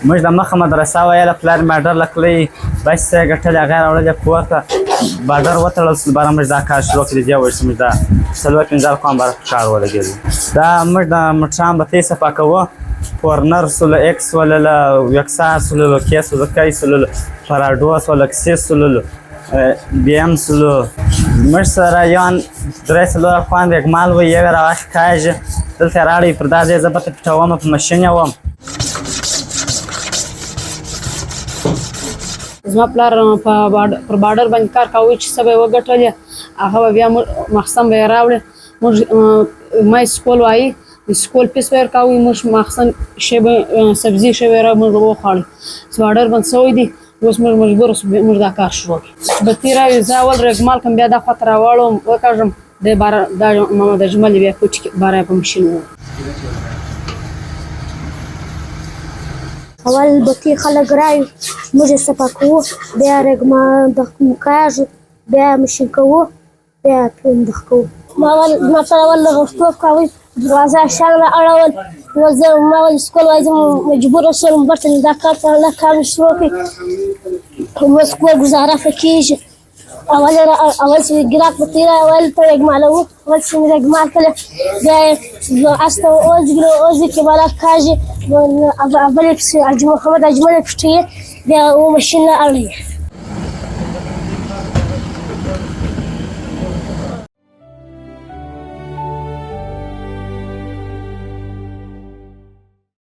موږ د مخه مدرسه ویله پلار مې ډر لکلی بس ګټلې هغه یې راوړلې کور ته بارډر وتړل سو دوباره موږ دا کار شروع کړي دې وایي چې موږ دا څلور پنځه قوم بار کار ولګېدو دا موږ د موټران بطۍ صفا کوو فورنر سولو اکس ولله یکسار سولو کې سولو کای سولو پراډو سولو کسیس سولو بی ام سولو موږ سره یو درې څلور خوان رګمال وي یو راواخ کاږي دلته راړی پر دا ځای زه به ته پټوم په ماشین یې وم زما پلار پر بارډر باندې کار کاوه چې څه به یې وګټلې هغه به بیا مخصم به یې راوړې موږ ما سکول وایي سکول پیس به یې ورکاوه موږ مخصم شی به سبزي شی به یې موږ وخوړل بارډر باندې سوی دي اوس موږ مجبور اوسو موږ دا کار شروع کړو بطۍ راوي زه اول رګمال کړم بیا دا خواته راواړوم وکړم د محمد اجمل بیا کوچ باره په ماشین و اول بطۍ خلک راوي موږ یې صفا کوو بیا رګمال کاږو بیا ماشین کوو بیا پرندخ کوو ما سره اول غوښتوب کوئ دروازه شان را اړول زه ما ول سکول وایي زه مجبور شوم برته دا کار ته دا کار شروع کړي اوس کور ګزاره پرې کېږي اول چې ګراک بطۍ راول ته رګمالوو اول چې مې رګمال کړله بیا یې اس ته اوزګي کې بالا کاږي بل یې پسې محمد اجمل یې پټوي بیا و ماشین نه اړوي